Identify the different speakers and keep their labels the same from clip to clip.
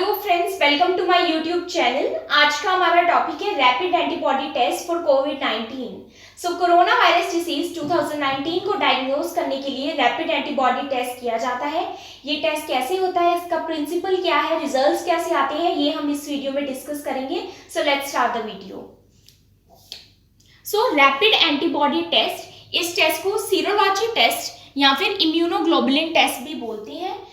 Speaker 1: Hello friends, welcome to my YouTube channel. आज का हमारा टॉपिक है रैपिड एंटीबॉडी टेस्ट फॉर कोविड-19। सो कोरोना वायरस डिसीज 2019 को डायग्नोज करने के लिए रैपिड एंटीबॉडी टेस्ट किया जाता है। ये टेस्ट कैसे होता है, इसका प्रिंसिपल क्या है, रिजल्ट्स कैसे आते हैं, ये हम इस वीडियो में डिस्कस करेंगे। So let's start the video. So rapid antibody test, इस टेस्ट को सीरोलॉजी टेस्ट या फिर इम्यूनोग्लोबुलिन टेस्ट भी बोलते हैं।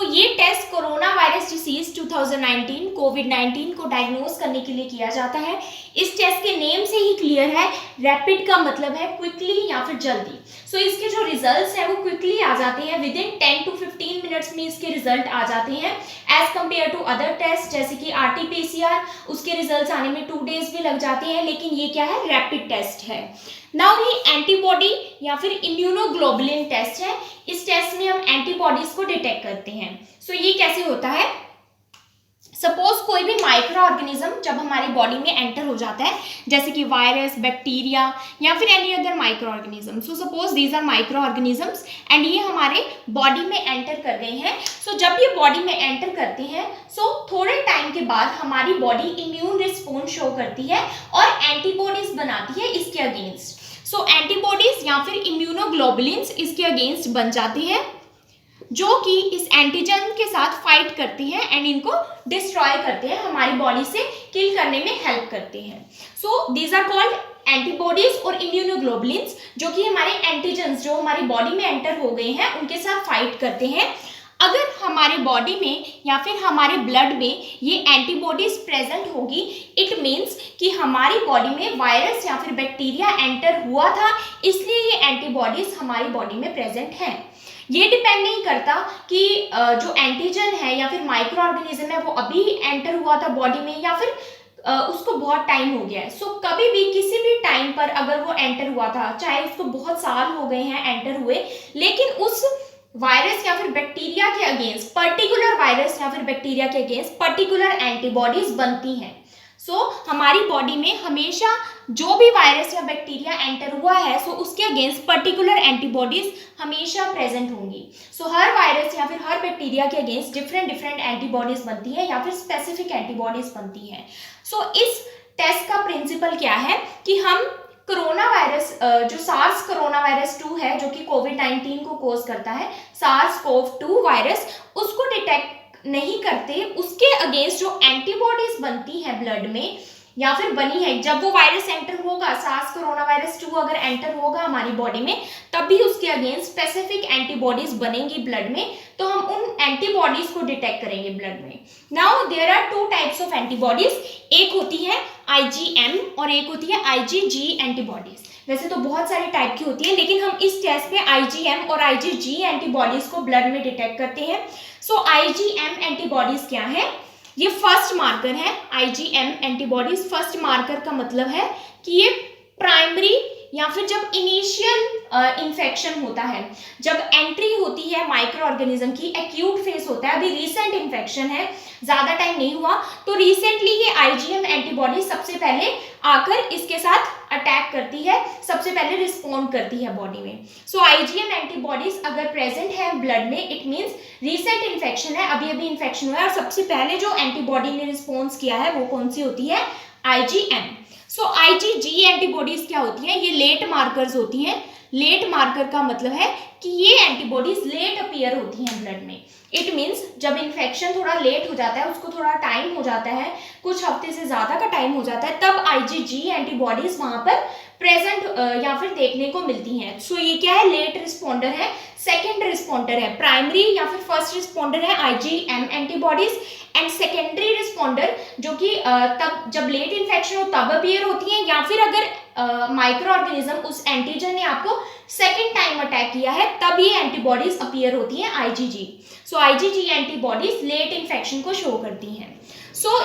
Speaker 1: ये टेस्ट कोरोना वायरस डिसीज 2019 कोविड-19 को डायग्नोज करने के लिए किया जाता है। इस टेस्ट के नेम से ही क्लियर है, रैपिड का मतलब है क्विकली या फिर जल्दी। इसके जो रिजल्ट्स हैं वो क्विकली आ जाते हैं, विद इन 10 to 15 मिनट्स में इसके रिजल्ट आ जाते हैं as compare to other test जैसे कि RT-PCR, उसके रिजल्ट्स आने में 2 days भी लग जाते हैं, लेकिन ये क्या है, रैपिड टेस्ट है। नाउ ये एंटीबॉडी या फिर इम्यूनोग्लोबुलिन टेस्ट है। इस टेस्ट में हम एंटीबॉडीज को डिटेक्ट करते हैं। ये कैसे होता है, सपोज कोई भी माइक्रो ऑर्गेनिज्म जब हमारी बॉडी में एंटर हो जाता है, जैसे कि वायरस, बैक्टीरिया या फिर any other micro organism. Suppose these are micro organisms and ये हमारे बॉडी में एंटर कर गए हैं। जब ये बॉडी में एंटर करते हैं, थोड़े टाइम के बाद हमारी बॉडी इम्यून रिस्पॉन्स शो करती है और एंटीबॉडीज बनाती है इसके अगेंस्ट। एंटीबॉडीज या फिर इम्यूनोग्लोबुलिन्स इसके अगेंस्ट बन जाते हैं, जो कि इस एंटीजन के साथ फाइट करती हैं एंड इनको डिस्ट्रॉय करते हैं, हमारी बॉडी से किल करने में हेल्प करते हैं। दीज आर कॉल्ड एंटीबॉडीज और इम्यूनोग्लोबुलिन्स, जो कि हमारे एंटीजन्स जो हमारी बॉडी में एंटर हो गए हैं उनके साथ फाइट करते हैं। अगर हमारे बॉडी में या फिर हमारे ब्लड में ये एंटीबॉडीज प्रेजेंट होगी, इट मीन्स कि हमारी बॉडी में वायरस या फिर बैक्टीरिया एंटर हुआ था, इसलिए ये एंटीबॉडीज हमारी बॉडी में प्रेजेंट हैं। ये डिपेंड नहीं करता कि जो एंटीजन है या फिर माइक्रो ऑर्गेनिज्म है वो अभी एंटर हुआ था बॉडी में या फिर उसको बहुत टाइम हो गया है। कभी भी किसी भी टाइम पर अगर वो एंटर हुआ था, चाहे उसको बहुत साल हो गए हैं एंटर हुए, लेकिन उस वायरस या फिर बैक्टीरिया के अगेंस्ट, पर्टिकुलर वायरस या फिर बैक्टीरिया के अगेंस्ट पर्टिकुलर एंटीबॉडीज बनती हैं। हमारी बॉडी में हमेशा जो भी वायरस या बैक्टीरिया एंटर हुआ है, उसके अगेंस्ट पर्टिकुलर एंटीबॉडीज हमेशा प्रेजेंट होंगी। हर वायरस या फिर हर बैक्टीरिया के अगेंस्ट डिफरेंट एंटीबॉडीज बनती है या फिर स्पेसिफिक एंटीबॉडीज बनती हैं। इस टेस्ट का प्रिंसिपल क्या है कि हम कोरोना वायरस, जो सार्स कोरोना वायरस 2 है जो कि कोविड-19 को कोज करता है, SARS-CoV-2 वायरस, उसको डिटेक्ट नहीं करते, उसके अगेंस्ट जो एंटीबॉडीज बनती है ब्लड में या फिर बनी है, जब वो वायरस एंटर होगा, सार्स कोरोना वायरस 2 अगर एंटर होगा हमारी बॉडी में, तब भी उसके अगेंस्ट स्पेसिफिक एंटीबॉडीज बनेंगी ब्लड में, तो हम उन एंटीबॉडीज को डिटेक्ट करेंगे ब्लड में। Now there are 2 types of antibodies, एक होती है IgM और एक होती है IgG एंटीबॉडीज। वैसे तो बहुत सारी टाइप की होती है, लेकिन हम इस टेस्ट में IgM और IgG एंटीबॉडीज को ब्लड में डिटेक्ट करते हैं। IgM एंटीबॉडीज क्या है, ये फर्स्ट मार्कर है। IgM एंटीबॉडीज फर्स्ट मार्कर का मतलब है कि ये प्राइमरी या फिर जब इनिशियल इन्फेक्शन होता है, जब एंट्री होती है माइक्रो ऑर्गेनिज्म की, एक्यूट फेस होता है, अभी रीसेंट इन्फेक्शन है, ज़्यादा टाइम नहीं हुआ, तो रिसेंटली ये IgM एंटीबॉडी सबसे पहले आकर इसके साथ अटैक करती है, सबसे पहले रिस्पॉन्ड करती है बॉडी में। IgM एंटीबॉडीज अगर प्रेजेंट है ब्लड में, इट मीन्स रीसेंट इन्फेक्शन है, अभी इन्फेक्शन हुआ है और सबसे पहले जो एंटीबॉडी ने रिस्पॉन्स किया है वो कौन सी होती है, IgM। IgG एंटीबॉडीज क्या होती हैं, ये लेट मार्कर्स होती हैं। लेट मार्कर का मतलब है कि ये एंटीबॉडीज लेट अपीयर होती हैं ब्लड में। इट मीन्स जब इन्फेक्शन थोड़ा लेट हो जाता है, उसको थोड़ा टाइम हो जाता है, कुछ हफ्ते से ज़्यादा का टाइम हो जाता है, तब IgG एंटीबॉडीज वहाँ पर प्रेजेंट या फिर देखने को मिलती हैं। ये क्या है, लेट रिस्पॉन्डर है, सेकेंड रिस्पॉन्डर है, प्राइमरी या फिर फर्स्ट रिस्पॉन्डर है IgM antibodies, and secondary responder जो कि तब जब लेट इन्फेक्शन हो तब अपीयर होती हैं, या फिर अगर माइक्रो ऑर्गेनिज्म उस एंटीजन ने आपको सेकेंड टाइम अटैक किया है, तब ये एंटीबॉडीज अपीयर होती हैं IgG। IgG antibodies late infection को शो करती हैं।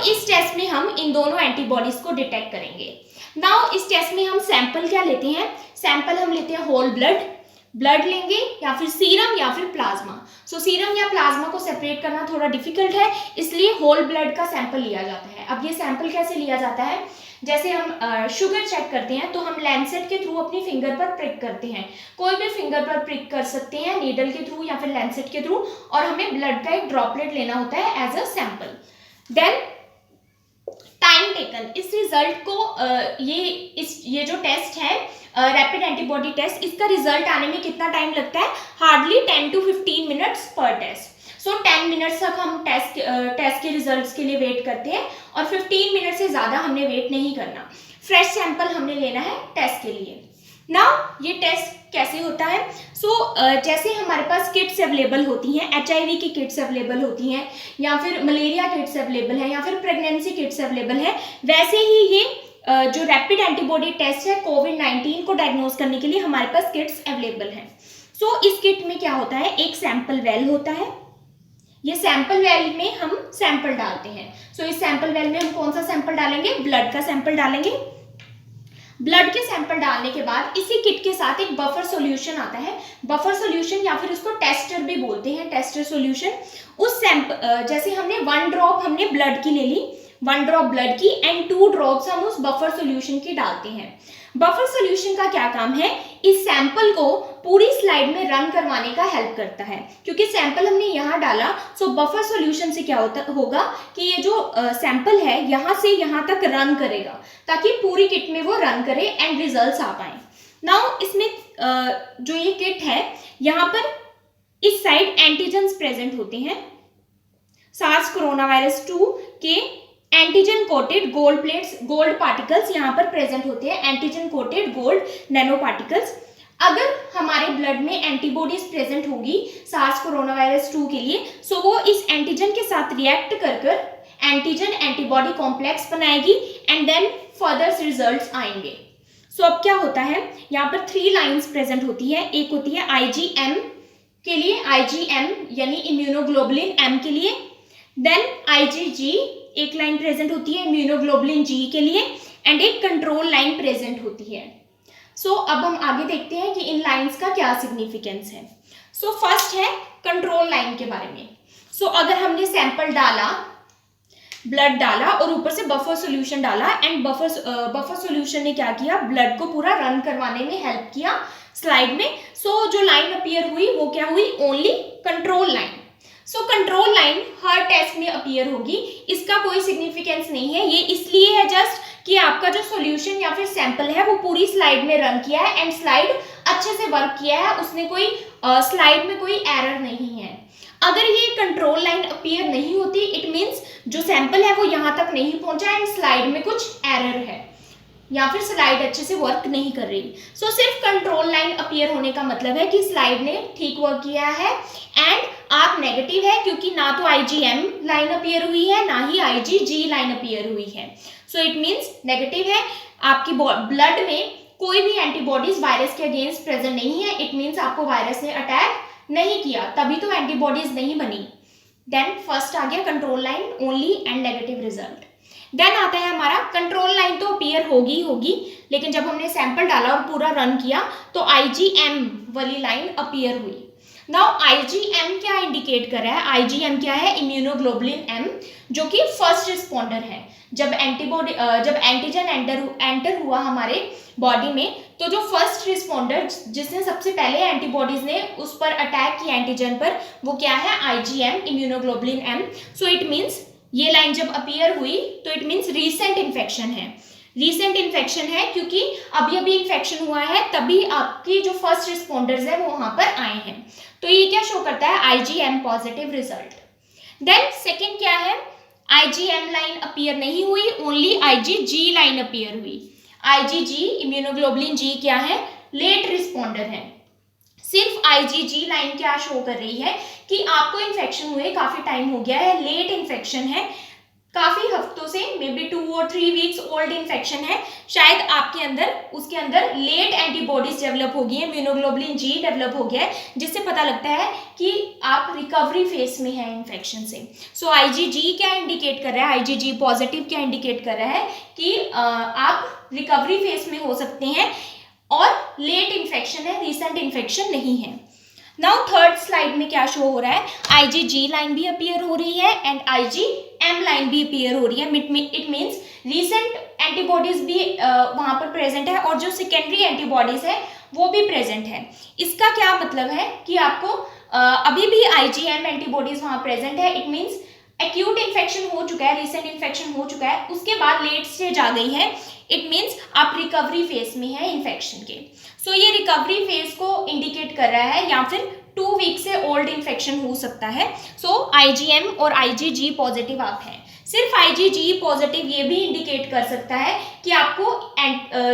Speaker 1: इस टेस्ट में हम इन दोनों एंटीबॉडीज को डिटेक्ट करेंगे। नाउ इस टेस्ट में हम सैंपल क्या लेते हैं, सैंपल हम लेते हैं होल ब्लड लेंगे या फिर सीरम या फिर प्लाज्मा। सीरम या प्लाज्मा को सेपरेट करना थोड़ा डिफिकल्ट है, इसलिए होल ब्लड का सैंपल लिया जाता है। अब ये सैंपल कैसे लिया जाता है, जैसे हम शुगर चेक करते हैं तो हम लैंसेट के थ्रू अपनी फिंगर पर प्रिक करते हैं, कोई भी फिंगर पर प्रिक कर सकते हैं नीडल के थ्रू या फिर लैंसेट के थ्रू, और हमें ब्लड का एक ड्रॉपलेट लेना होता है as a sample. Then time taken, इस रिजल्ट को ये जो टेस्ट है रैपिड एंटीबॉडी टेस्ट, इसका रिजल्ट आने में कितना टाइम लगता है? हार्डली 10 to 15 मिनट्स पर टेस्ट। सो 10 मिनट्स तक हम टेस्ट के रिजल्ट्स के लिए वेट करते हैं और 15 मिनट से ज़्यादा हमने वेट नहीं करना। फ्रेश सैंपल हमने लेना है टेस्ट के लिए। नाउ ये टेस्ट कैसे होता है? जैसे हमारे पास किट्स अवेलेबल होती हैं, HIV की किट्स अवेलेबल होती हैं, या फिर मलेरिया किट्स अवेलेबल है, या फिर प्रेगनेंसी किट्स अवेलेबल है, वैसे ही ये जो रैपिड एंटीबॉडी टेस्ट है कोविड-19 को डायग्नोज करने के लिए हमारे पास किट्स अवेलेबल हैं। इस किट में क्या होता है? एक सैंपल वेल होता है। ये सैंपल वेल में हम सैंपल डालते हैं। इस सैंपल वेल में हम कौन सा सैंपल डालेंगे? ब्लड का सैंपल डालेंगे। ब्लड के सैंपल डालने के बाद इसी किट के साथ एक बफर सॉल्यूशन आता है। बफर सॉल्यूशन या फिर उसको टेस्टर भी बोलते हैं, टेस्टर सॉल्यूशन। उस सैंपल जैसे हमने 1 ड्रॉप हमने ब्लड की ले ली, 1 ड्रॉप ब्लड की एंड 2 ड्रॉप्स हम उस बफर सॉल्यूशन की डालते हैं। बफर सॉल्यूशन का क्या काम है? इस सैंपल को पूरी स्लाइड में रन करवाने का हेल्प करता है, क्योंकि सैंपल हमने यहाँ डाला। बफर सॉल्यूशन से क्या होगा कि ये जो सैंपल है यहाँ से यहाँ तक रन करेगा, ताकि पूरी किट में वो रन करे एंड रिजल्ट्स आ पाए। नाउ इसमें जो ये किट है, यहाँ पर इस साइड एंटीजन्स प्रेजेंट होते हैं। सार्स कोरोना वायरस 2 के एंटीजन कोटेड गोल्ड पार्टिकल्स यहाँ पर प्रेजेंट होते हैं, antigen coated gold nano particles. अगर हमारे ब्लड में एंटीबॉडीज प्रेजेंट होगी सार्स कोरोना वायरस 2 के लिए, वो इस एंटीजन के साथ रिएक्ट कर एंटीजन एंटीबॉडी कॉम्प्लेक्स बनाएगी एंड देन फर्दर रिजल्ट्स आएंगे। अब क्या होता है? यहाँ पर 3 लाइंस प्रेजेंट होती है। एक होती है IgM के लिए, IgM यानी इम्यूनोग्लोबुलिन M के लिए। देन IgG एक लाइन प्रेजेंट होती है इम्यूनोग्लोबुलिन G के लिए, एंड एक कंट्रोल लाइन प्रेजेंट होती है। अब हम आगे देखते हैं कि इन लाइंस का क्या सिग्निफिकेंस है। फर्स्ट है कंट्रोल लाइन के बारे में। अगर हमने सैंपल डाला, ब्लड डाला और ऊपर से बफर सॉल्यूशन डाला एंड बफर सॉल्यूशन ने क्या किया? ब्लड को पूरा रन करवाने में हेल्प किया स्लाइड में। जो लाइन अपीयर हुई वो क्या हुई? Only control line. Control line हर टेस्ट में अपीयर होगी, इसका कोई सिग्निफिकेंस नहीं है। ये इसलिए है जस्ट कि आपका जो सॉल्यूशन या फिर सैंपल है वो पूरी स्लाइड में रन किया है एंड स्लाइड अच्छे से वर्क किया है, उसने कोई स्लाइड में कोई एरर नहीं है। अगर ये कंट्रोल लाइन अपीयर नहीं होती, इट मीन्स जो सैंपल है वो यहाँ तक नहीं पहुंचा एंड स्लाइड में कुछ एरर है या फिर स्लाइड अच्छे से वर्क नहीं कर रही। सिर्फ कंट्रोल लाइन अपीयर होने का मतलब है कि स्लाइड ने ठीक वर्क किया है एंड आप नेगेटिव है, क्योंकि ना तो IgM लाइन अपीयर हुई है ना ही IgG लाइन अपीयर हुई है। इट मीन्स नेगेटिव है। आपकी ब्लड में कोई भी एंटीबॉडीज वायरस के अगेंस्ट प्रेजेंट नहीं है, इट मीन्स आपको वायरस ने अटैक नहीं किया, तभी तो एंटीबॉडीज नहीं बनी। देन फर्स्ट आ गया control line only and negative result. Then आता है हमारा कंट्रोल लाइन तो अपीयर होगी, लेकिन जब हमने सैंपल डाला और पूरा रन किया तो IgM वाली लाइन अपीयर हुई। नाउ IgM क्या इंडिकेट कर रहा है? IgM क्या है? इम्यूनोग्लोबुलिन M, जो कि फर्स्ट रिस्पॉन्डर है। जब एंटीजन एंटर हुआ हमारे बॉडी में, तो जो फर्स्ट रिस्पॉन्डर जिसने सबसे पहले एंटीबॉडीज ने उस पर अटैक किया एंटीजन पर, वो क्या है? IgM immunoglobulin M। It means ये लाइन जब अपीयर हुई तो इट मीन्स रीसेंट इन्फेक्शन है। रीसेंट इन्फेक्शन है क्योंकि अभी इन्फेक्शन हुआ है, तभी आपकी जो फर्स्ट रिस्पॉन्डर्स है वो वहां पर आए हैं। तो ये क्या शो करता है? IgM positive result. Then second क्या है? IgM लाइन अपीयर नहीं हुई, ओनली IgG लाइन अपीयर हुई। IgG इम्यूनोग्लोबुलिन G क्या है? लेट रिस्पॉन्डर है। सिर्फ IgG लाइन क्या शो कर रही है कि आपको इन्फेक्शन हुए काफी टाइम हो गया है, लेट इन्फेक्शन है, काफी हफ्तों से, may be 2 or 3 weeks old infection है, शायद आपके अंदर उसके अंदर लेट एंटीबॉडीज डेवलप हो गई है, इम्यूनोग्लोबुलिन G डेवलप हो गया है, जिससे पता लगता है कि आप रिकवरी फेज में हैं इन्फेक्शन से। IgG क्या इंडिकेट कर रहा है? IgG पॉजिटिव क्या इंडिकेट कर रहा है कि आप रिकवरी फेज में हो सकते हैं और लेट इन्फेक्शन है, रिसेंट इन्फेक्शन नहीं है। नाउ थर्ड स्लाइड में क्या शो हो रहा है? IgG लाइन भी अपीयर हो रही है एंड IgM लाइन भी अपीयर हो रही है। इट मीन्स रीसेंट एंटीबॉडीज भी वहां पर प्रेजेंट है और जो सेकेंडरी एंटीबॉडीज है वो भी प्रेजेंट है। इसका क्या मतलब है कि आपको अभी भी IgM एंटीबॉडीज वहां प्रेजेंट है। इट मीन्स एक्यूट इन्फेक्शन हो चुका है, रिसेंट इन्फेक्शन हो चुका है, उसके बाद लेट स्टेज आ गई है, इट मीन्स आप रिकवरी फेज में है इन्फेक्शन के। सो ये रिकवरी फेज को इंडिकेट कर रहा है, या फिर 2 वीक से ओल्ड इन्फेक्शन हो सकता है। सो IgM और IgG पॉजिटिव आप हैं। सिर्फ IgG पॉजिटिव ये भी इंडिकेट कर सकता है कि आपको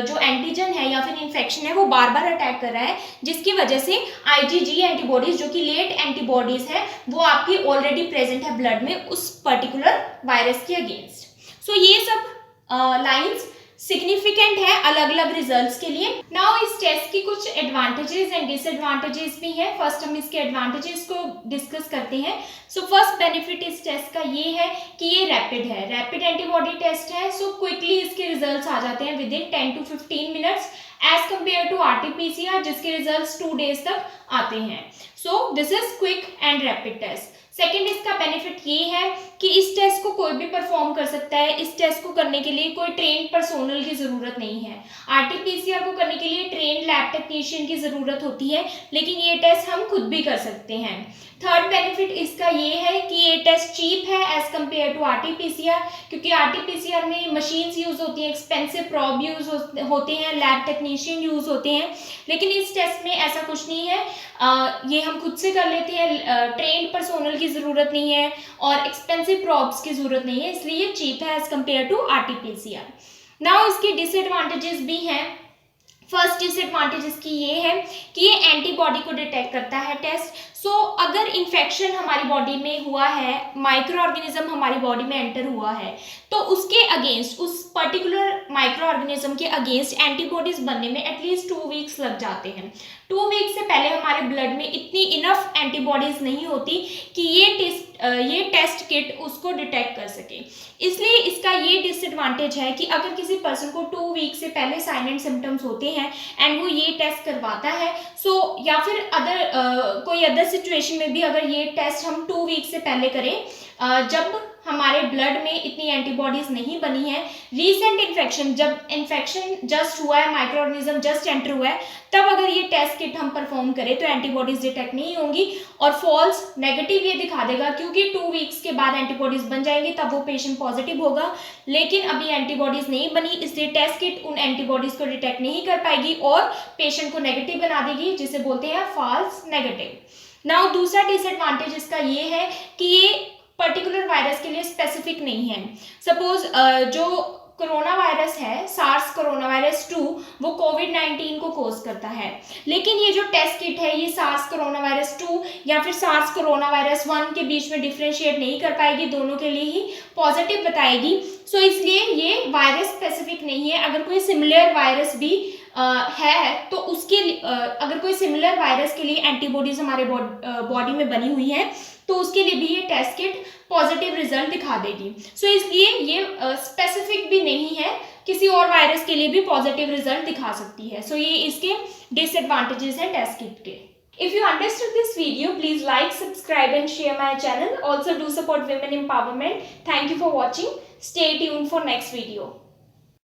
Speaker 1: जो एंटीजन है या फिर इन्फेक्शन है वो बार बार अटैक कर रहा है, जिसकी वजह से IgG एंटीबॉडीज जो कि लेट एंटीबॉडीज है वो आपकी ऑलरेडी प्रेजेंट है ब्लड में उस पर्टिकुलर वायरस के अगेंस्ट। सो ये सब लाइंस सिग्निफिकेंट है अलग अलग रिजल्ट्स के लिए। नाउ इस टेस्ट की कुछ एडवांटेजेस एंड डिसएडवांटेजेस भी हैं। फर्स्ट हम इसके एडवांटेजेस को डिस्कस करते हैं। सो फर्स्ट बेनिफिट इस टेस्ट का ये है कि ये रैपिड है, रैपिड एंटीबॉडी टेस्ट है। सो क्विकली इसके रिजल्ट्स आ जाते हैं within 10 to 15 minutes as compare to RT-PCR जिसके रिजल्ट्स 2 डेज तक आते हैं। So this is quick and rapid test. Second इसका बेनिफिट ये है कि इस टेस्ट को कोई भी परफॉर्म कर सकता है। इस टेस्ट को करने के लिए कोई ट्रेन पर्सोनल की ज़रूरत नहीं है। RT-PCR को करने के लिए ट्रेन लैब टेक्नीशियन की ज़रूरत होती है, लेकिन ये टेस्ट हम खुद भी कर सकते हैं। थर्ड बेनिफिट इसका ये है कि ये टेस्ट चीप है एज कम्पेयर टू RT-PCR, क्योंकि RT-PCR में मशीन्स यूज़ होती हैं, एक्सपेंसिव प्रॉब यूज़ होते हैं, लैब टेक्नीशियन यूज़ होते हैं, लेकिन इस टेस्ट में ऐसा कुछ नहीं है। ये हम खुद से कर लेते हैं, ट्रेंड पर्सोनल की ज़रूरत नहीं है और एक्सपेंसिव प्रॉब्स की ज़रूरत नहीं है, इसलिए ये चीप है as compare to RT-PCR। Now इसके डिसएडवांटेजेस भी हैं। फर्स्ट डिसएडवांटेज इसकी ये है कि ये एंटीबॉडी को डिटेक्ट करता है टेस्ट। सो अगर इन्फेक्शन हमारी बॉडी में हुआ है, माइक्रो ऑर्गेनिज्म हमारी बॉडी में एंटर हुआ है, तो उसके अगेंस्ट, उस पर्टिकुलर माइक्रो ऑर्गेनिज्म के अगेंस्ट एंटीबॉडीज बनने में एटलीस्ट 2 वीक्स लग जाते हैं। 2 वीक से पहले हमारे ब्लड में इतनी इनफ एंटीबॉडीज नहीं होती कि ये टेस्ट किट उसको डिटेक्ट कर सके। इसलिए इसका ये डिसएडवांटेज है कि अगर किसी पर्सन को 2 वीक से पहले साइन एंड सिम्टम्स होते हैं एंड वो ये टेस्ट करवाता है, सो या फिर कोई अदर सिचुएशन में भी अगर ये टेस्ट हम 2 वीक से पहले करें, जब हमारे ब्लड में इतनी एंटीबॉडीज नहीं बनी है, रीसेंट इन्फेक्शन, जब इन्फेक्शन जस्ट हुआ है, माइक्रो ऑर्गेनिज्म जस्ट एंटर हुआ है, तब अगर ये टेस्ट किट हम परफॉर्म करें तो एंटीबॉडीज डिटेक्ट नहीं होंगी और फॉल्स नेगेटिव ये दिखा देगा, क्योंकि 2 वीक्स के बाद एंटीबॉडीज बन जाएंगी, तब वो पेशेंट पॉजिटिव होगा। लेकिन अभी एंटीबॉडीज नहीं बनी, इसलिए टेस्ट किट उन एंटीबॉडीज को डिटेक्ट नहीं कर पाएगी और पेशेंट को नेगेटिव बना देगी, जिसे बोलते हैं फॉल्स नेगेटिव। नाउ दूसरा डिसएडवांटेज इसका ये है कि ये पर्टिकुलर वायरस के लिए स्पेसिफिक नहीं है। सपोज जो कोरोना वायरस है, सार्स कोरोना वायरस 2, वो कोविड-19 को कोज करता है, लेकिन ये जो टेस्ट किट है ये सार्स कोरोना वायरस 2 या फिर सार्स कोरोना वायरस 1 के बीच में डिफ्रेंशिएट नहीं कर पाएगी, दोनों के लिए ही पॉजिटिव बताएगी। सो इसलिए ये वायरस स्पेसिफिक नहीं है। अगर कोई सिमिलर वायरस भी है तो उसके अगर कोई सिमिलर वायरस के लिए एंटीबॉडीज हमारे बॉडी में बनी हुई है तो उसके लिए भी ये टेस्ट किट पॉजिटिव रिजल्ट दिखा देगी। सो इसलिए ये स्पेसिफिक भी नहीं है, किसी और वायरस के लिए भी पॉजिटिव रिजल्ट दिखा सकती है। सो ये इसके डिसएडवांटेजेस हैं टेस्ट किट के। If you understood this video, please like, subscribe and share my channel. Also do support women empowerment. Thank you for watching. Stay tuned for next video.